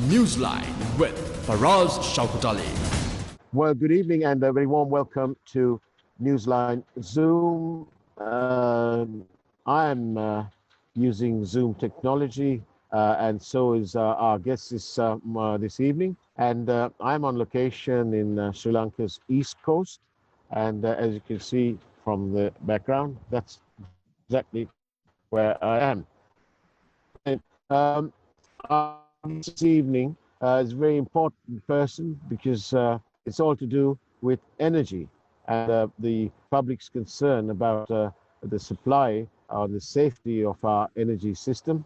NEWSLINE with Faraz Shauketaly. Well, good evening and a very warm welcome to NEWSLINE Zoom. I'm using Zoom technology and so is our guest this evening. And I'm on location in Sri Lanka's east coast. And as you can see from the background, that's exactly where I am. And, this evening is a very important person because it's all to do with energy and the public's concern about the supply or the safety of our energy system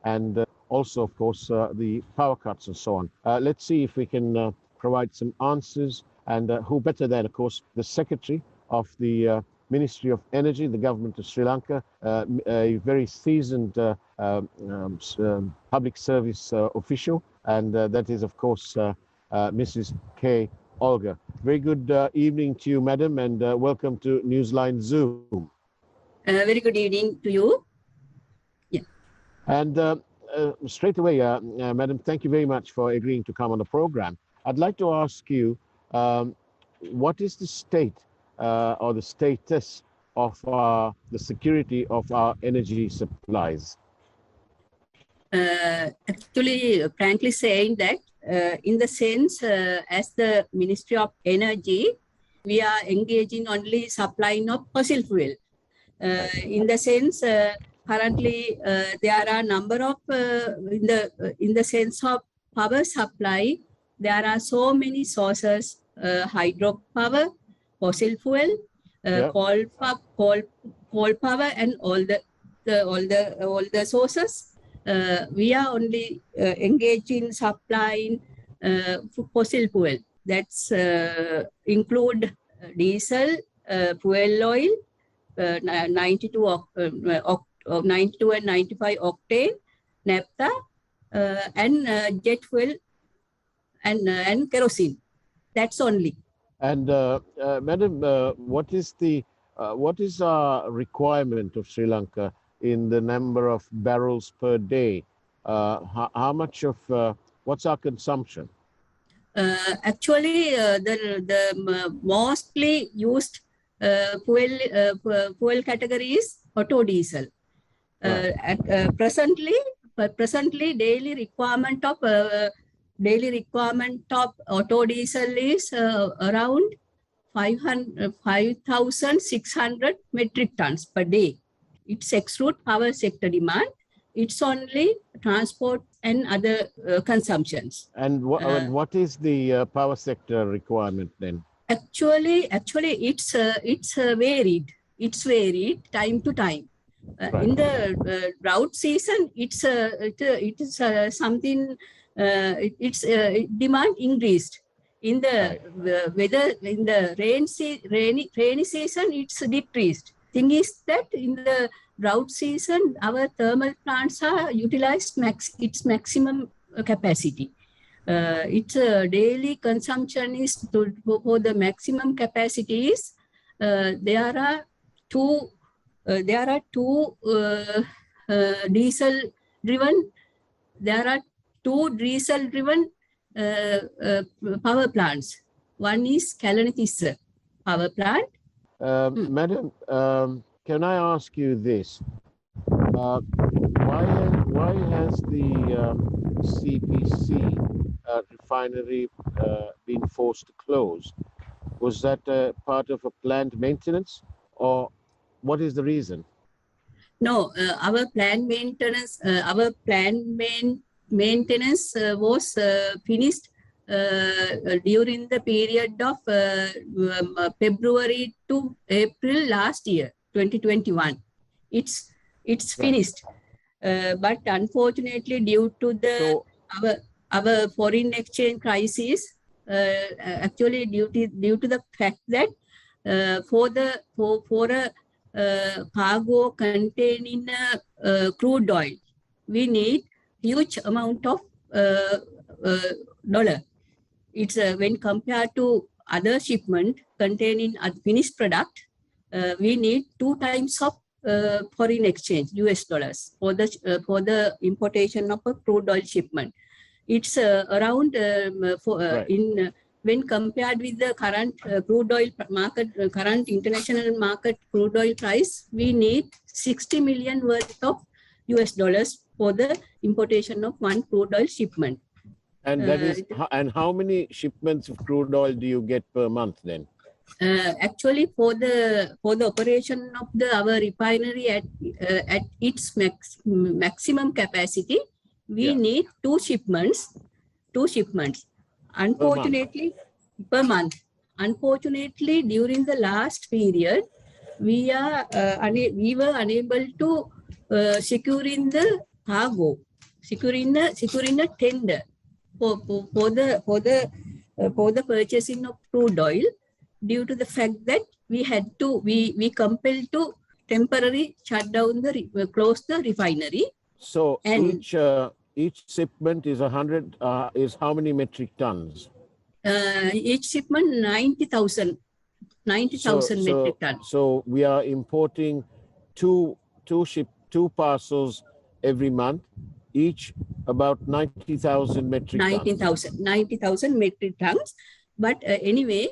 and also, of course, the power cuts and so on. Let's see if we can provide some answers, and who better than, of course, the Secretary of the Ministry of Energy, the government of Sri Lanka, a very seasoned public service official, and that is, of course, Mrs. K. Olga. Very good evening to you, madam, and welcome to NEWSLINE Zoom. Very good evening to you. Yeah. And straight away, madam, thank you very much for agreeing to come on the program. I'd like to ask you, what is the state or the status of the security of our energy supplies? Actually, frankly saying that, in the sense, as the Ministry of Energy, we are engaging only supplying of fossil fuel. In the sense, currently there are a number of, in the sense of power supply, there are so many sources, hydropower, fossil fuel, coal power, and all the sources. We are only engaged in supplying fossil fuel. That's include diesel, fuel oil, 92 and 95 octane, naphtha, and jet fuel, and kerosene. That's only. And madam, what is our requirement of Sri Lanka in the number of barrels per day? How much of what's our consumption? Actually, the mostly used fuel category is auto diesel. Presently, daily requirement of auto diesel is around 5,600 metric tons per day. It's exclude power sector demand. It's only transport and other consumptions. And what is the power sector requirement then? Actually, it's varied. It's varied time to time. Right. In the drought season, it's something. Its demand increased. In the weather, in the rainy season, it's decreased. Thing is that in the drought season, our thermal plants are utilized its maximum capacity. Its daily consumption is for the maximum capacities. There are two diesel driven. There are two diesel driven power plants. One is Kalanithissa power plant. Madam, can I ask you this? Why has the CPC refinery been forced to close? Was that part of a planned maintenance, or what is the reason? No, our planned maintenance. Maintenance was finished during the period of February to April last year, 2021. It's finished, but unfortunately, due to the our foreign exchange crisis, actually due to the fact that for a cargo containing crude oil, we need huge amount of dollar. It's when compared to other shipment containing a finished product, we need 2 times of foreign exchange, US dollars, for the importation of a crude oil shipment. it's around when compared with the current crude oil market, current international market crude oil price, we need 60 million worth of US dollars for the importation of one crude oil shipment. And that is, and how many shipments of crude oil do you get per month then? Actually, for the operation of our refinery at its maximum capacity, we need two shipments. Unfortunately, per month. Unfortunately, during the last period, we were unable to secure in the cargo, securing a tender for the purchasing of crude oil, due to the fact that we compelled to temporarily shut down close the refinery. So each shipment is is how many metric tons? Each shipment 90,000 metric tons. So we are importing two parcels every month, each about 90,000 metric tons. 90,000 metric tons. But anyway,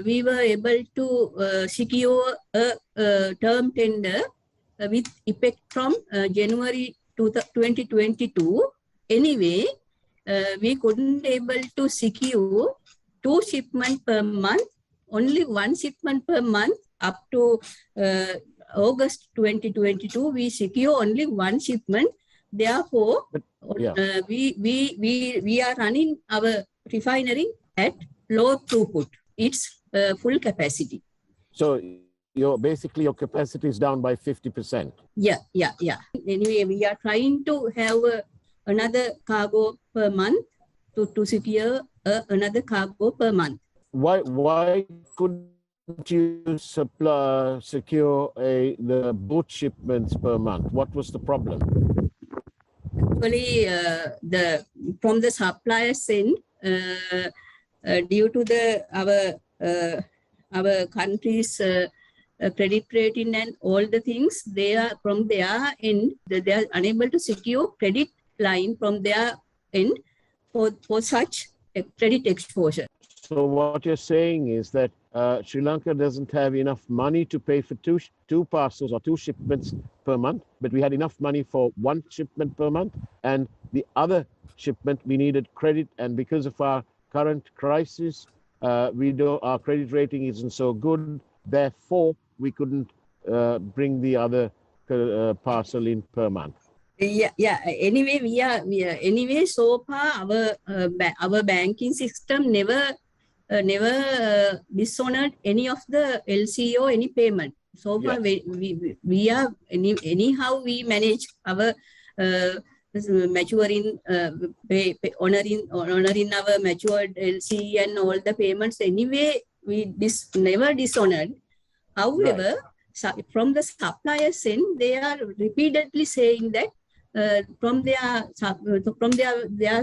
we were able to secure a term tender with effect from January 2022. Anyway, we couldn't able to secure two shipments per month, only one shipment per month up to August 2022. We secure only one shipment. Therefore, we are running our refinery at low throughput. It's full capacity. So basically your capacity is down by 50%. Yeah. Anyway, we are trying to have another cargo per month to secure another cargo per month. Why couldn't you secure the boat shipments per month? What was the problem? Actually, from the supplier's end, due to our country's credit rating and all the things, they are from their end, they are unable to secure credit line from their end for such a credit exposure. So what you're saying is that Sri Lanka doesn't have enough money to pay for two parcels or two shipments per month, but we had enough money for one shipment per month, and the other shipment we needed credit, and because of our current crisis, our credit rating isn't so good, therefore we couldn't bring the other parcel in per month. Yeah. Anyway, so far our banking system never dishonored any of the LC or any payment. So far, we are anyhow we manage our maturing, honoring our matured LC and all the payments. Anyway, we never dishonored. However, from the suppliers end, they are repeatedly saying that from their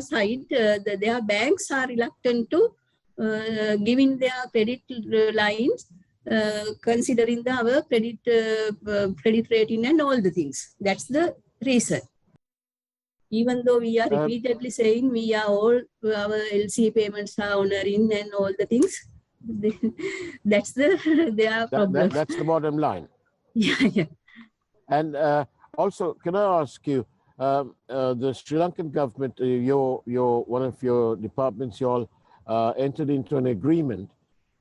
side, their banks are reluctant to giving their credit lines, considering our credit rating and all the things. That's the reason. Even though we are repeatedly saying we are all our LC payments are honoring and all the things, that's their problem. That's the bottom line. Yeah. And also, can I ask you, the Sri Lankan government, one of your departments, you all entered into an agreement,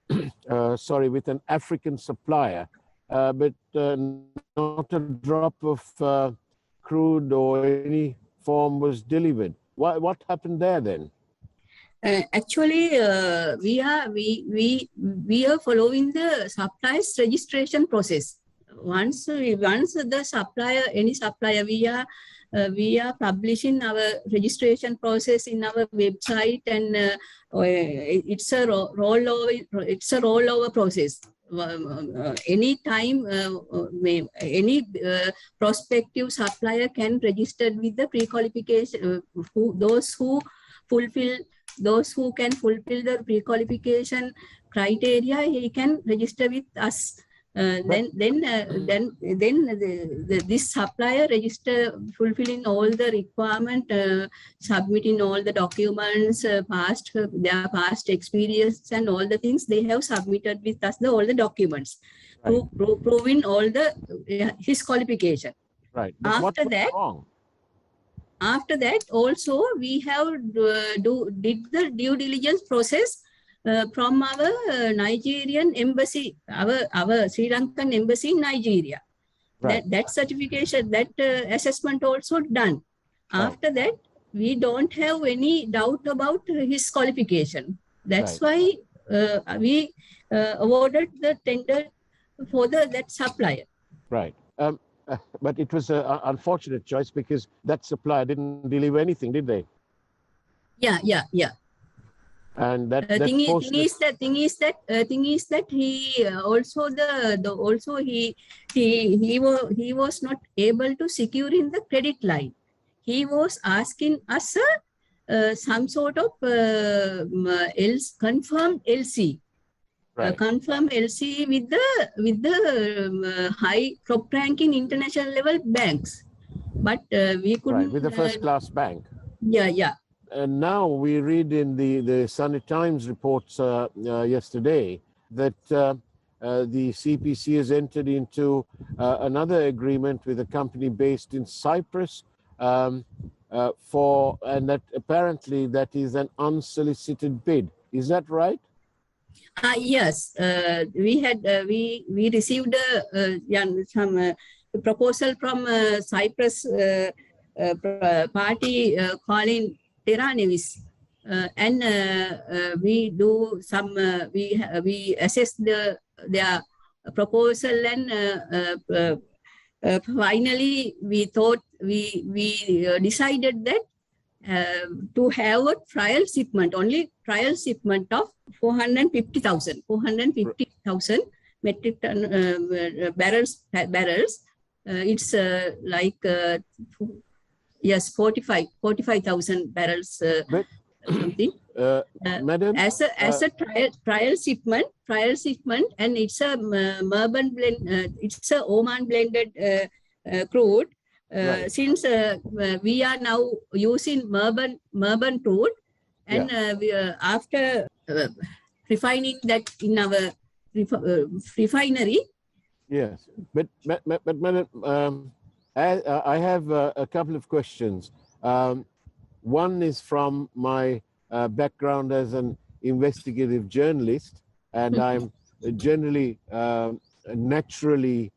with an African supplier, but not a drop of crude or any form was delivered. What happened there then? Actually, we are following the supplier's registration process. Once the supplier, any supplier, we are publishing our registration process in our website, and it's a rollover process. Any time, any prospective supplier can register with the pre-qualification. Those who can fulfill the pre-qualification criteria, he can register with us This supplier register fulfilling all the requirement, submitting all the documents, their past experience and all the things they have submitted with us, all the documents, proving all the his qualification. Right. But what went wrong? After that, also we have did the due diligence process from our Nigerian embassy, our Sri Lankan embassy in Nigeria. Right. That certification, that assessment also done. After that, we don't have any doubt about his qualification. That's why we awarded the tender for that supplier. Right. But it was an unfortunate choice because that supplier didn't deliver anything, did they? Yeah. And that thing is that he was not able to secure in the credit line. He was asking us some sort of confirmed LC. Confirm LC with the high top ranking international level banks, but we couldn't. With the first class bank. Yeah. And now we read in the Sunday Times reports yesterday that the CPC has entered into another agreement with a company based in Cyprus and that apparently that is an unsolicited bid. Is that right? Yes, we received some proposal from Cyprus party calling Terranevis, and we do some we assess their proposal, and finally we thought we decided that to have a trial shipment of 450,000 metric ton barrels. It's like 45,000 barrels something. Madam, as a trial shipment, and it's a Merban blend. It's a Oman blended crude. Since we are now using Merban crude, and after refining that in our refinery. Yes, but Madam, I have a couple of questions. One is from my background as an investigative journalist, and I'm generally naturally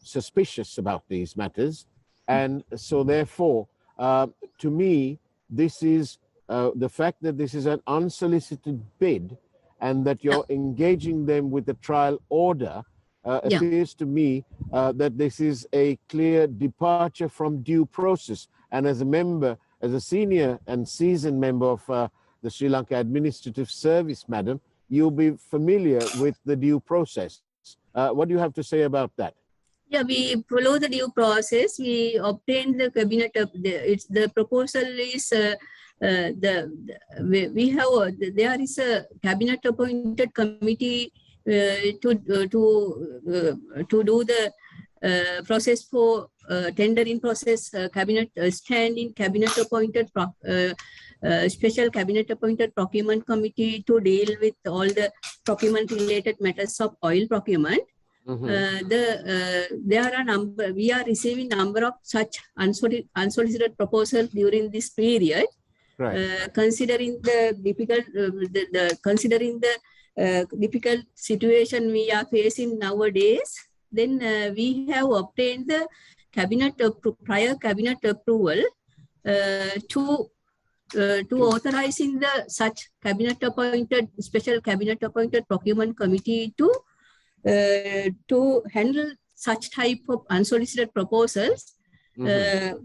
suspicious about these matters. And so therefore, to me, this is the fact that this is an unsolicited bid and that you're engaging them with a trial order appears to me that this is a clear departure from due process. And as a member, as a senior and seasoned member of the Sri Lanka Administrative Service, Madam, you'll be familiar with the due process. What do you have to say about that? Yeah, we follow the due process. We obtain the cabinet. The proposal is there is a cabinet appointed committee to do the process for tendering process. Standing cabinet appointed special cabinet appointed procurement committee to deal with all the procurement related matters of oil procurement. There are we are receiving number of such unsolicited proposals during this period. Considering the difficult situation we are facing nowadays, then we have obtained the prior cabinet approval to authorizing the such special cabinet appointed procurement committee to handle such type of unsolicited proposals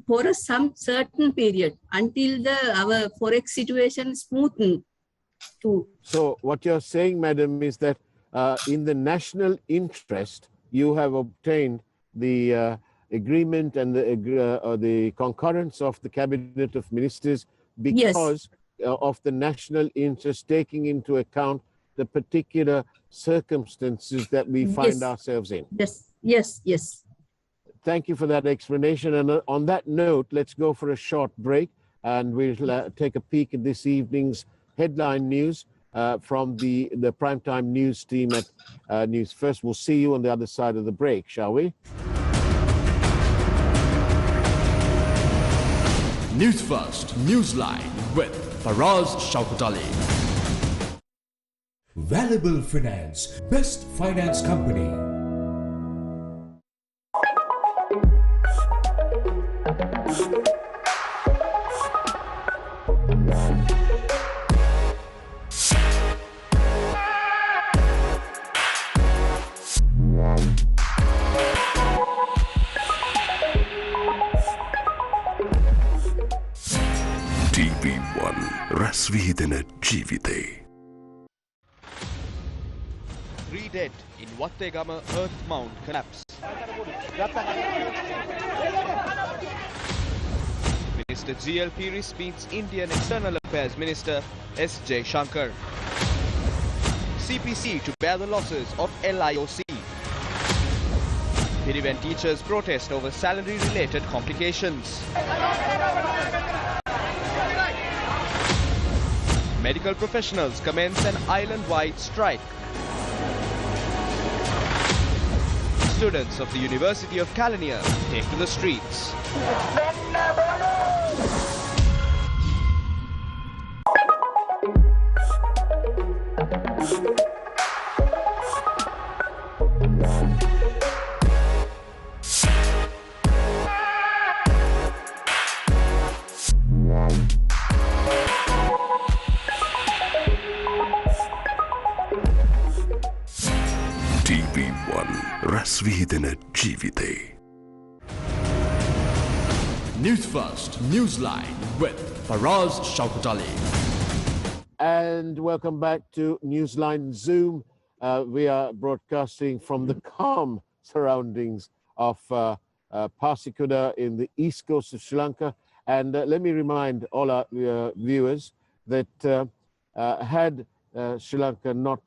for some certain period until our forex situation smoothen. So what you're saying, Madam, is that in the national interest, you have obtained the agreement and the concurrence of the Cabinet of Ministers because of the national interest, taking into account the particular circumstances that we find ourselves in. Yes. Thank you for that explanation. And on that note, let's go for a short break, and we'll take a peek at this evening's headline news from the primetime news team at Newsfirst. We'll see you on the other side of the break, shall we? Newsfirst, Newsline with Faraz, Shauketaly. Valuable Finance, best finance company. TV1 Rasvidana Jivite. 3 dead in Wattegama earth mount collapse. Minister G.L. Piris meets Indian External Affairs Minister S. J. Shankar. CPC to bear the losses of LIOC. Pirivan teachers protest over salary-related complications. Medical professionals commence an island-wide strike. Students of the University of Caledonia take to the streets. TV1 Rasvidana Jivite. Newsfirst, Newsline with Faraz, Shauketaly. And welcome back to Newsline Zoom. We are broadcasting from the calm surroundings of Pasikuda in the east coast of Sri Lanka. And let me remind all our viewers that had Sri Lanka not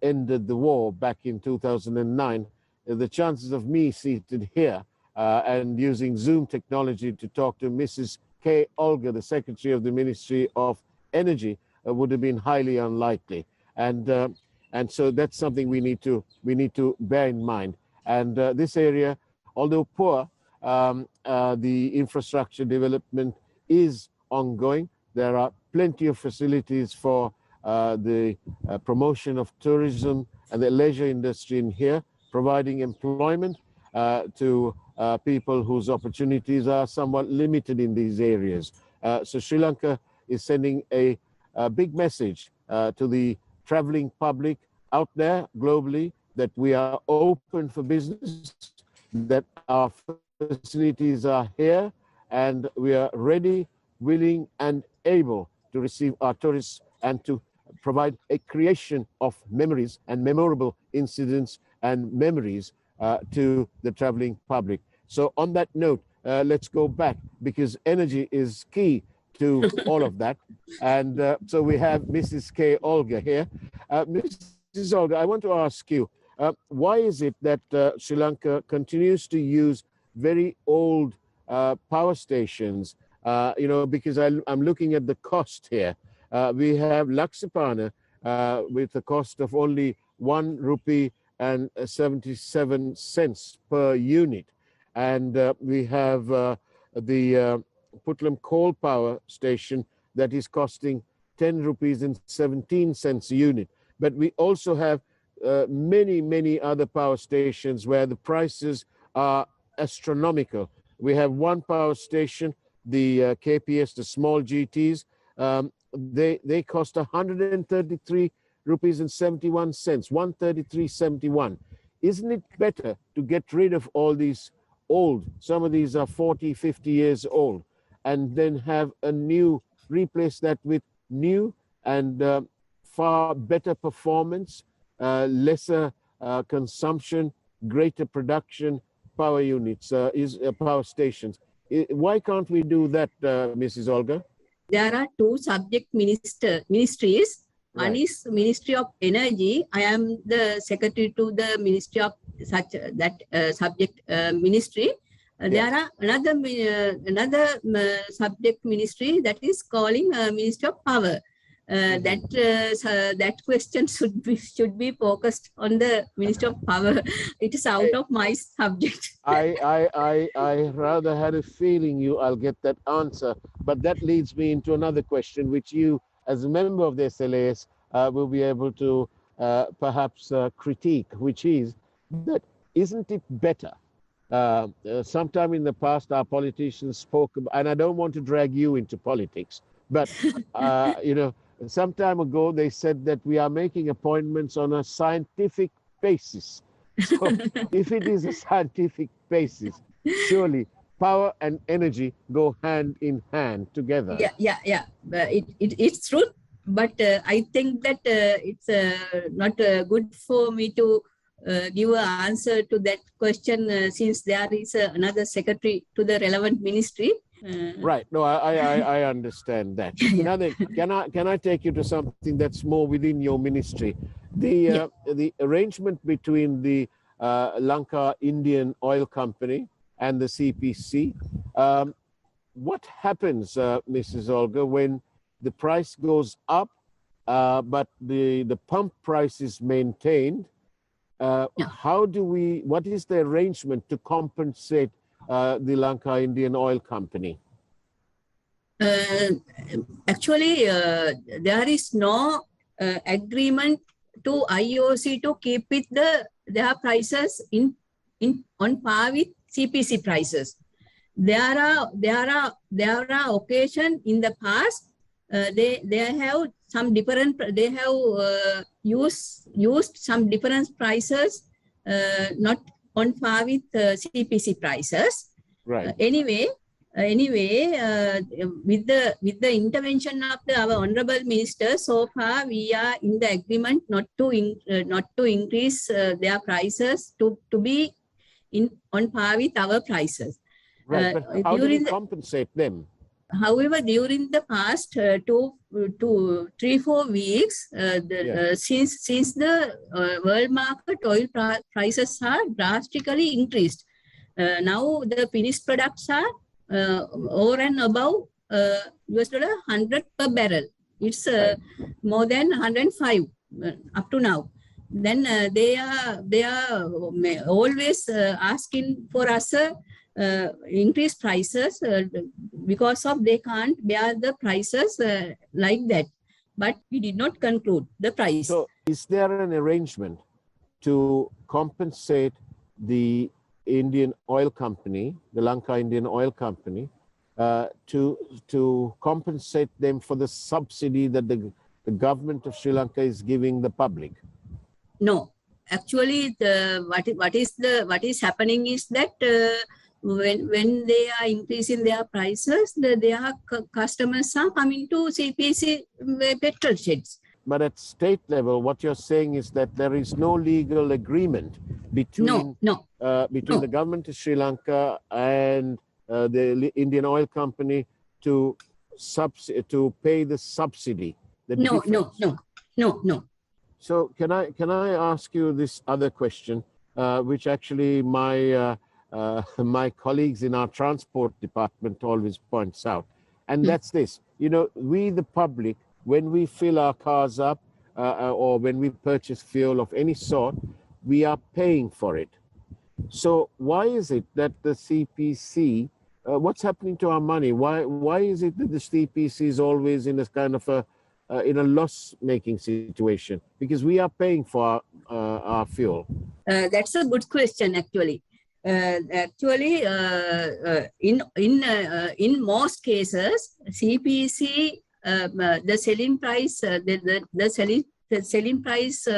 ended the war back in 2009, the chances of me seated here and using Zoom technology to talk to Mrs. K. Olga, the Secretary of the Ministry of Energy, would have been highly unlikely. And so that's something we need to bear in mind. And this area, although poor, the infrastructure development is ongoing. There are plenty of facilities for the promotion of tourism and the leisure industry in here, providing employment to people whose opportunities are somewhat limited in these areas. So Sri Lanka is sending a big message to the traveling public out there globally that we are open for business, that our facilities are here, and we are ready, willing, and able to receive our tourists and to provide a creation of memories and memorable incidents and memories to the traveling public. So on that note, let's go back, because energy is key to all of that. And so we have Mrs. K. Olga here. Mrs. Olga, I want to ask you, why is it that Sri Lanka continues to use very old power stations? Because I'm looking at the cost here. We have Laksapana with a cost of only ₹1.77 per unit. And we have the Putlam coal power station that is costing ₹10.17 a unit. But we also have many other power stations where the prices are astronomical. We have one power station, the KPS, the small GTs, they cost ₹133.71, 133.71. Isn't it better to get rid of all these old, some of these are 40, 50 years old, and then have a new, replace that with new and far better performance, lesser consumption, greater production power units, power stations? Why can't we do that, Mrs. Olga? There are two subject ministries One is Ministry of Energy. I am the secretary to the Ministry of subject ministry. There are another subject ministry that is calling Ministry of Power. That question should be focused on the Ministry of Power. It is out of my subject. I rather had a feeling I'll get that answer, but that leads me into another question, which you, as a member of the SLAS, will be able to perhaps critique, which is that isn't it better? Sometime in the past, our politicians spoke, and I don't want to drag you into politics, but some time ago, they said that we are making appointments on a scientific basis. So if it is a scientific basis, surely power and energy go hand in hand together. Yeah. It's true. But I think that it's not good for me to give an answer to that question since there is another secretary to the relevant ministry. Right. No, I understand that. Now then, can I take you to something that's more within your ministry? The arrangement between the Lanka Indian Oil Company and the CPC. What happens, Mrs. Olga, when the price goes up, but the pump price is maintained? What is the arrangement to compensate the Lanka Indian Oil Company? Actually, there is no agreement to IOC to keep with their prices on par with CPC prices. There are occasions in the past they have some different. They have used some different prices, not on par with CPC prices. Right. Anyway, with the intervention of our honorable minister, so far we are in the agreement not to increase their prices to be on par with our prices. Right, but how do we compensate them? However, during the past 3-4 weeks, since the world market oil prices are drastically increased, now the finished products are over and above $100 per barrel. It's more than 105 up to now. Then they are always asking for us increased prices because of they can't bear the prices like that. But we did not conclude the price. So is there an arrangement to compensate the Indian Oil Company, the Lanka Indian Oil Company, to compensate them for the subsidy that the government of Sri Lanka is giving the public? No, actually, what is happening is that when they are increasing their prices, their customers are coming to CPC petrol sheds. But at state level, what you're saying is that there is no legal agreement between the government of Sri Lanka and the Indian Oil Company to pay the subsidy. No. So can I ask you this other question, which actually my colleagues in our transport department always points out, and that's this. We the public, when we fill our cars up or when we purchase fuel of any sort, we are paying for it. So why is it that the CPC, what's happening to our money? Why is it that the CPC is always in a kind of in a loss-making situation? Because we are paying for our fuel. That's a good question, actually. In most cases, CPC the selling price the selling price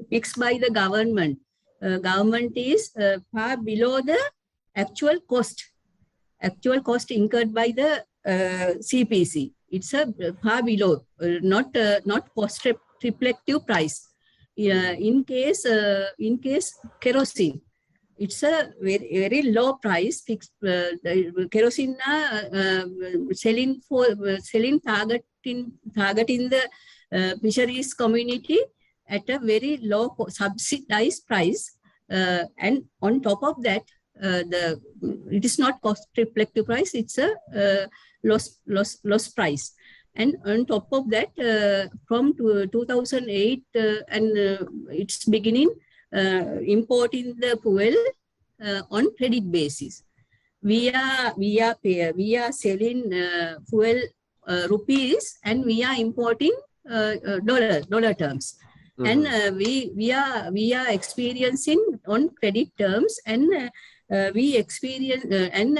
fixed by the government. Government is far below the actual cost incurred by the CPC. It's a far below, not cost reflective price. In case kerosene, it's a very low price fixed. Kerosene selling targeting the fisheries community at a very low subsidized price. And on top of that, it is not cost reflective price, it's a loss price. And on top of that, from 2008 and its beginning, importing the fuel on credit basis. We are selling fuel rupees, and we are importing dollar terms. And we are experiencing on credit terms, and we experience on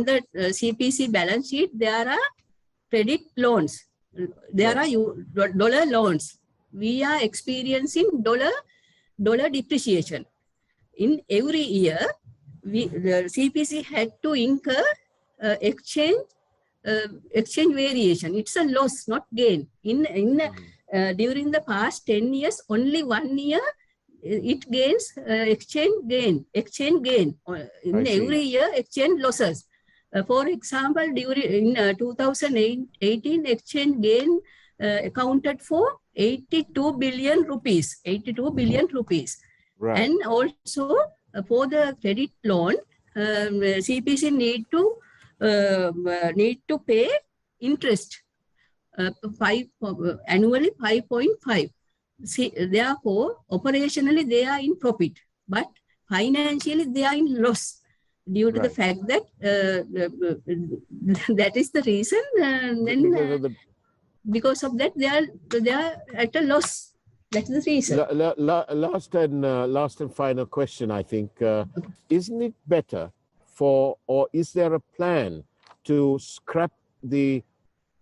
the CPC balance sheet there are credit loans, there are dollar loans. We are experiencing dollar depreciation. In every year, the CPC had to incur exchange variation. It's a loss, not gain. During the past 10 years, only 1 year it gains exchange gain. In every year, exchange losses. For example, during 2018, exchange gain accounted for 82 billion rupees. Right. And also for the credit loan, CPC need to pay interest annually 5.5. Therefore, operationally they are in profit, but financially they are in loss due to the fact that that is the reason. Because of that, they are at a loss. That's the reason. Last and final question, I think. Isn't it better or is there a plan to scrap the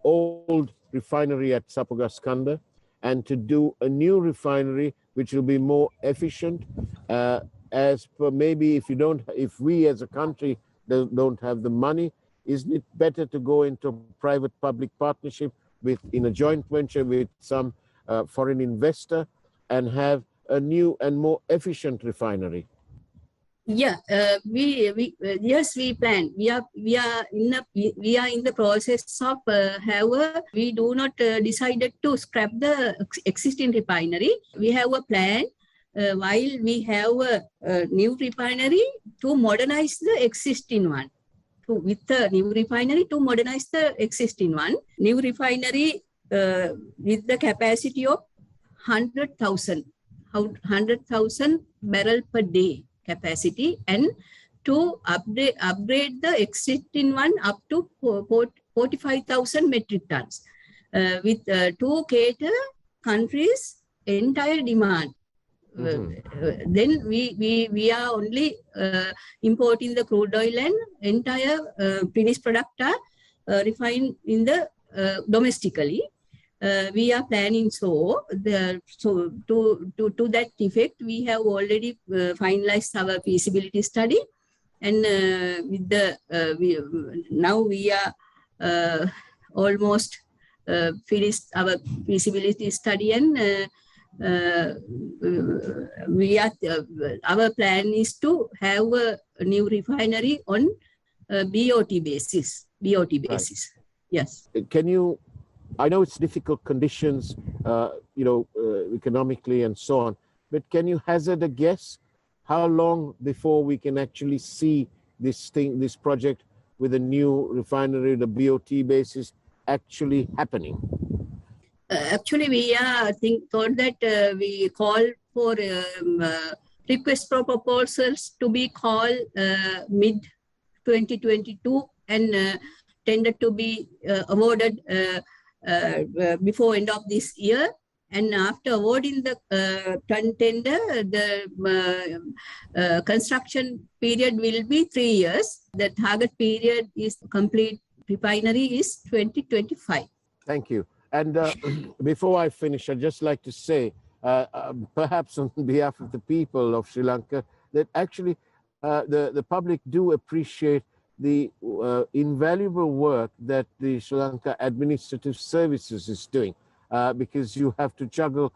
old refinery at Sapogaskanda and to do a new refinery which will be more efficient? As per maybe if we as a country don't have the money, isn't it better to go into private-public partnership in a joint venture with some foreign investor and have a new and more efficient refinery? Yeah, yes, we plan. We are in the process of we do not decided to scrap the existing refinery. We have a plan while we have a new refinery to modernize the existing one. With the new refinery to modernize the existing one. New refinery with the capacity of 100,000 barrel per day capacity, and to upgrade the existing one up to 45,000 metric tons to cater countries' entire demand. Then we are only importing the crude oil, and entire finished product are refined in the domestically. We are planning to that effect. We have already finalized our feasibility study, and with the now we are almost finished our feasibility study, and our plan is to have a new refinery on BOT basis. Right. Yes. Can you? I know it's difficult conditions, economically and so on, but can you hazard a guess how long before we can actually see this project with a new refinery, the BOT basis, actually happening? Actually, we thought that we call for request for proposals to be called mid 2022 and tended to be awarded before end of this year. And after awarding the tender, the construction period will be 3 years. The target period is complete refinery is 2025. Thank you. And before I finish, I'd just like to say, perhaps on behalf of the people of Sri Lanka, that actually the public do appreciate the invaluable work that the Sri Lanka Administrative Services is doing, because you have to juggle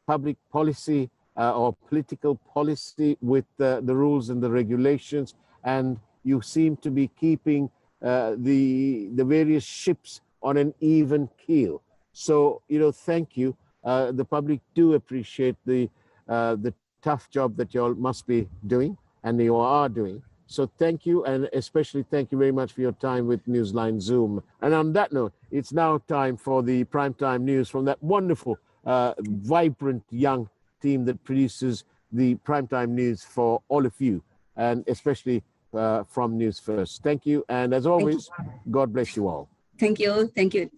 public policy or political policy with the rules and the regulations, and you seem to be keeping the various ships on an even keel. So, thank you. The public do appreciate the tough job that you all must be doing and you are doing. So thank you, and especially thank you very much for your time with Newsline Zoom. And on that note, it's now time for the primetime news from that wonderful, vibrant young team that produces the primetime news for all of you, and especially from News First. Thank you, and as always, God bless you all. Thank you. Thank you.